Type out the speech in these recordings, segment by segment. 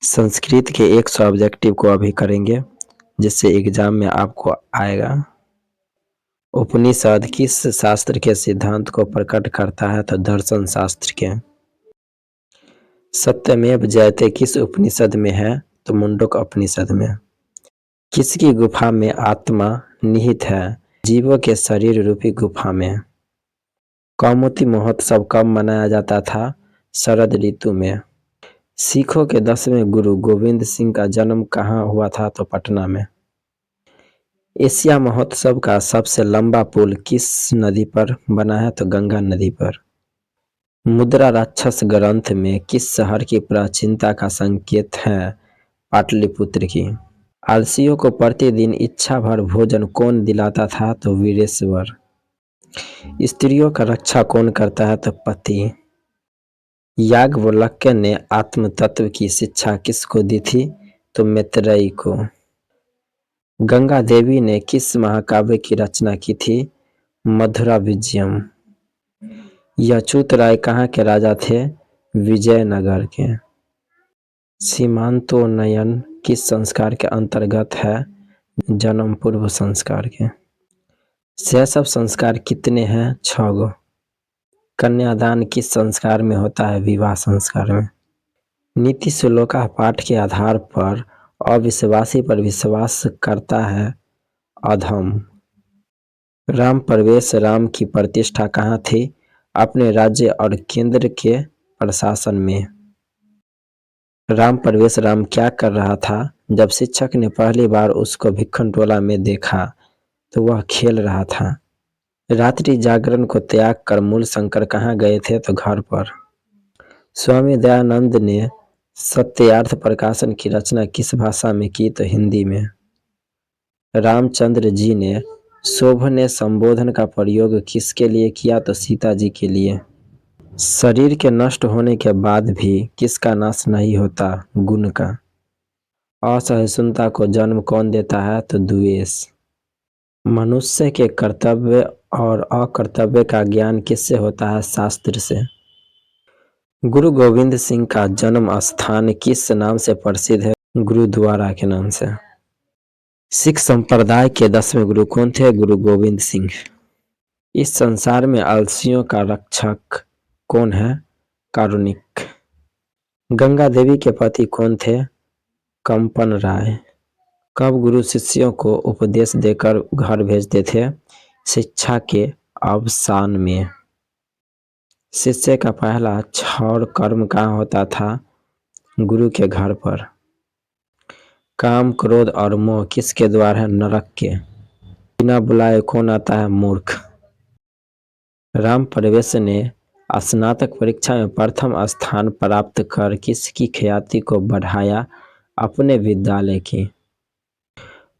संस्कृत के 100 ऑब्जेक्टिव को अभी करेंगे जिससे एग्जाम में आपको आएगा। उपनिषद किस शास्त्र के सिद्धांत को प्रकट करता है? तो दर्शन शास्त्र के। सत्यमेव जयते किस उपनिषद में है? तो मुंडक उपनिषद में। किसकी गुफा में आत्मा निहित है? जीवों के शरीर रूपी गुफा में। कौमुदी महोत्सव कब मनाया जाता था? शरद ऋतु में। सिखों के 10वें गुरु गोविंद सिंह का जन्म कहाँ हुआ था? तो पटना में। एशिया महोत्सव का सबसे लंबा पुल किस नदी पर बना है? तो गंगा नदी पर। मुद्रा राक्षस ग्रंथ में किस शहर की प्राचीनता का संकेत है? पाटलिपुत्र की। आलसियों को प्रतिदिन इच्छा भर भोजन कौन दिलाता था? तो वीरेश्वर। स्त्रियों का रक्षा कौन करता है? तो पति। याज्ञवल्क्य ने आत्म तत्व की शिक्षा किसको दी थी? तो मैत्रेयी को। गंगा देवी ने किस महाकाव्य की रचना की थी? मधुरा विजयम। अच्युत राय कहाँ के राजा थे? विजयनगर के। सीमांतोन्नयन किस संस्कार के अंतर्गत है? जन्म पूर्व संस्कार के। शैशव संस्कार कितने हैं? 6 गो। कन्यादान किस संस्कार में होता है? विवाह संस्कार में। नीति श्लोका पाठ के आधार पर अविश्वासी पर विश्वास करता है अधम। राम प्रवेश राम की प्रतिष्ठा कहाँ थी? अपने राज्य और केंद्र के प्रशासन में। राम प्रवेश राम क्या कर रहा था? जब शिक्षक ने पहली बार उसको भिखनटोला में देखा तो वह खेल रहा था। रात्रि जागरण को त्याग कर मूल शंकर कहाँ गए थे? तो घर पर। स्वामी दयानंद ने सत्यार्थ प्रकाशन की रचना किस भाषा में की? तो हिंदी में। रामचंद्र जी ने शोभनीय संबोधन का प्रयोग किसके लिए किया? तो सीता जी के लिए। शरीर के नष्ट होने के बाद भी किसका नाश नहीं होता? गुण का। असहिष्णुता को जन्म कौन देता है? तो द्वेष। मनुष्य के कर्तव्य और अकर्तव्य का ज्ञान किससे होता है? शास्त्र से। गुरु गोविंद सिंह का जन्म स्थान किस नाम से प्रसिद्ध है? गुरुद्वारा के नाम से। सिख संप्रदाय के 10वें गुरु कौन थे? गुरु गोविंद सिंह। इस संसार में आलसियों का रक्षक कौन है? कारुणिक। गंगा देवी के पति कौन थे? कंपन राय। कब गुरु शिष्यों को उपदेश देकर घर भेजते थे? शिक्षा के अवसान में। शिष्य का पहला क्षौर कर्म कहाँ होता था? गुरु के घर पर। काम क्रोध और मोह किसके द्वार है? नरक के। बिना बुलाए कौन आता है? मूर्ख। राम प्रवेश ने स्नातक परीक्षा में प्रथम स्थान प्राप्त कर किसकी ख्याति को बढ़ाया? अपने विद्यालय की।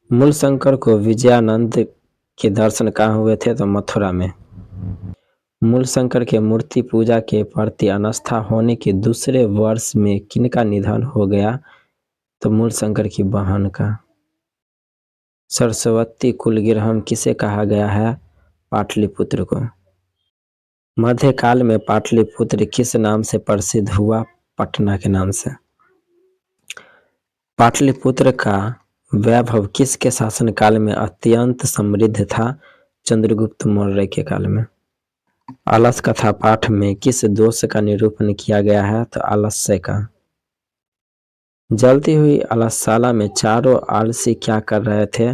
मूल शंकर को विजयानंद के दर्शन कहाँ हुए थे? तो मथुरा में। मूल शंकर के मूर्ति पूजा के प्रति अनास्था होने के दूसरे वर्ष में किनका निधन हो गया? तो मूल शंकर की बहन का। सरस्वती कुलगृहम किसे कहा गया है? पाटलिपुत्र को। मध्यकाल में पाटलिपुत्र किस नाम से प्रसिद्ध हुआ? पटना के नाम से। पाटलिपुत्र का वैभव किसके शासनकाल में अत्यंत समृद्ध था? चंद्रगुप्त मौर्य के काल में। आलस कथा पाठ में किस दोष का निरूपण किया गया है? तो आलस्य का। जलती हुई आलसशाला में चारों आलसी क्या कर रहे थे?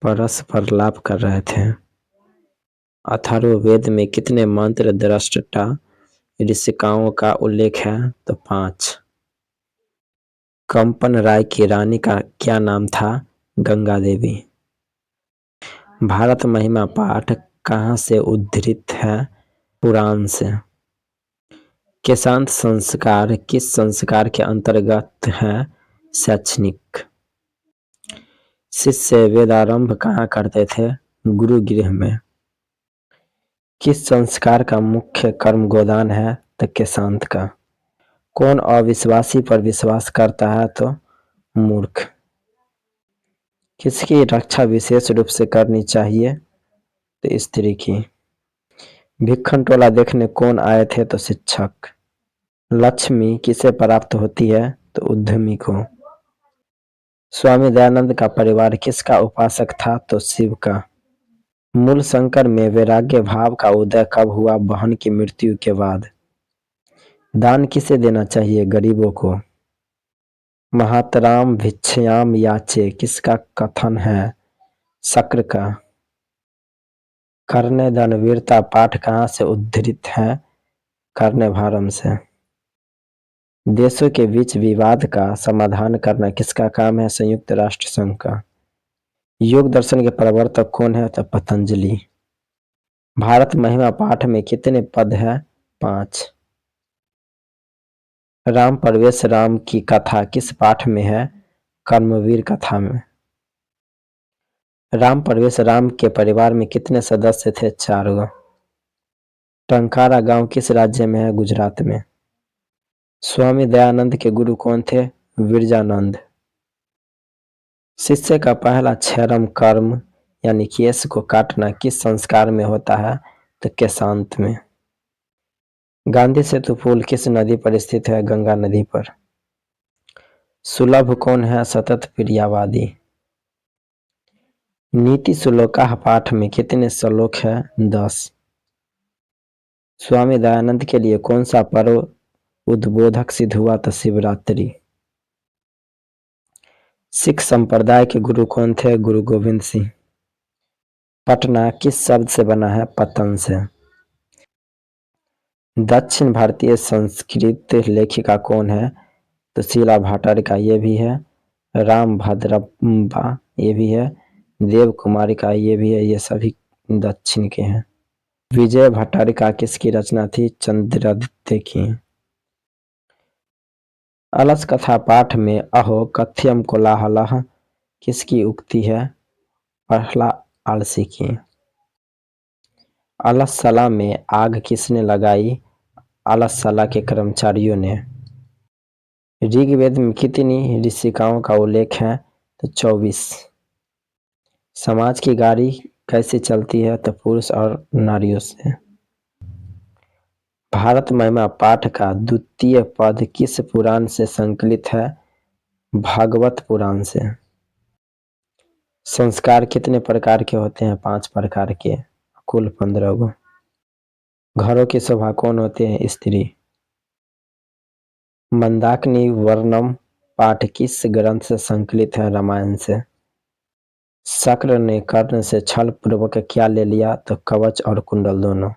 परस्पर लाप कर रहे थे। अथर्ववेद में कितने मंत्र दृष्टा ऋषिकाओं का उल्लेख है? तो 5। कंपन राय की रानी का क्या नाम था? गंगा देवी। भारत महिमा पाठ कहाँ से उद्धृत है? पुराण से। केशांत संस्कार किस संस्कार के अंतर्गत है? शैक्षणिक। शिष्य वेदारंभ कहाँ करते थे? गुरुगृह में। किस संस्कार का मुख्य कर्म गोदान है? तो केशांत का। कौन अविश्वासी पर विश्वास करता है? तो मूर्ख। किसकी रक्षा विशेष रूप से करनी चाहिए? तो स्त्री की। भिखनटोला देखने कौन आए थे? तो शिक्षक। लक्ष्मी किसे प्राप्त होती है? तो उद्यमी को। स्वामी दयानंद का परिवार किसका उपासक था? तो शिव का। मूल शंकर में वैराग्य भाव का उदय कब हुआ? बहन की मृत्यु के बाद। दान किसे देना चाहिए? गरीबों को। महातराम भिक्षयाम याचे किसका कथन है? शक्र का। कर्णे धन वीरता पाठ कहाँ से उद्धृत है? कर्णभारम से। देशों के बीच विवाद का समाधान करना किसका काम है? संयुक्त राष्ट्र संघ का। योग दर्शन के प्रवर्तक कौन है? तो पतंजलि। भारत महिमा पाठ में कितने पद है? 5। राम प्रवेश राम की कथा किस पाठ में है? कर्मवीर कथा में। राम प्रवेश राम के परिवार में कितने सदस्य थे? 4 टंकारा गांव किस राज्य में है? गुजरात में। स्वामी दयानंद के गुरु कौन थे? विरजानंद। शिष्य का पहला क्षरम कर्म यानी केश को काटना किस संस्कार में होता है? तो केशांत में। गांधी सेतु पुल किस नदी पर स्थित है? गंगा नदी पर। सुलभ कौन है? सतत प्रियवादी। नीति श्लोकाह पाठ में कितने श्लोक है? 10। स्वामी दयानंद के लिए कौन सा पर्व उद्बोधक सिद्ध हुआ? तो शिवरात्रि। सिख संप्रदाय के गुरु कौन थे? गुरु गोविंद सिंह। पटना किस शब्द से बना है? पतन से। दक्षिण भारतीय संस्कृत लेखिका कौन है? तो शीला भट्टारिका ये भी है। राम भद्रप्पा ये भी है। देव कुमारिका ये भी है। ये सभी दक्षिण के हैं। विजय भट्टारिका किसकी रचना थी? चंद्रादित्य की। अलस कथा पाठ में अहो कथ्यम कोलाहलः किसकी उक्ति है? पहला आलसी की। अलसला में आग किसने लगाई? अलसला के कर्मचारियों ने। ऋग्वेद में कितनी ऋषिकाओं का उल्लेख है? तो 24। समाज की गाड़ी कैसे चलती है? तो पुरुष और नारियों से। भारत महिमा पाठ का द्वितीय पद किस पुराण से संकलित है? भागवत पुराण से। संस्कार कितने प्रकार के होते हैं? 5 प्रकार के, कुल 15 गो। घरों की शोभा कौन होते हैं? स्त्री। मंदाकिनी वर्णम पाठ किस ग्रंथ से संकलित है? रामायण से। शक्र ने कर्ण से छल पूर्वक क्या ले लिया? तो कवच और कुंडल दोनों।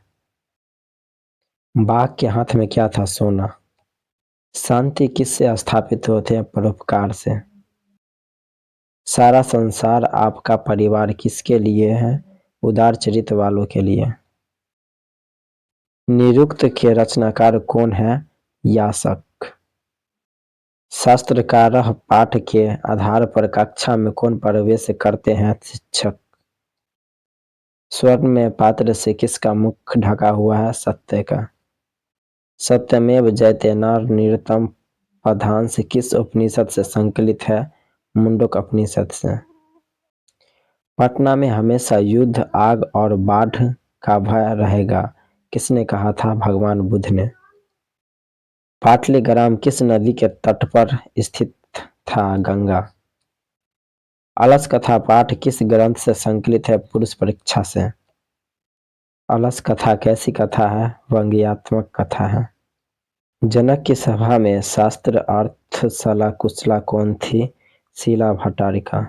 बाघ के हाथ में क्या था? सोना। शांति किससे स्थापित होते हैं? परोपकार से। सारा संसार आपका परिवार किसके लिए है? उदार चरित्र वालों के लिए। निरुक्त के रचनाकार कौन है? यास्क। शास्त्रकारः पाठ के आधार पर कक्षा में कौन प्रवेश करते हैं? शिक्षक। स्वर्ण में पात्र से किसका मुख ढका हुआ है? सत्य का। सत्यमेव जयते नृतम पदांश किस उपनिषद से संकलित है? मुंडक उपनिषद से। पटना में हमेशा युद्ध, आग और बाढ़ का भय रहेगा किसने कहा था? भगवान बुद्ध ने। पाटलीग्राम किस नदी के तट पर स्थित था? गंगा। अलस कथा पाठ किस ग्रंथ से संकलित है? पुरुष परीक्षा से। अलस कथा कैसी कथा है? व्यंग्यात्मक कथा है। जनक की सभा में शास्त्र अर्थशाला कुशला कौन थी? शीला भट्टारिका।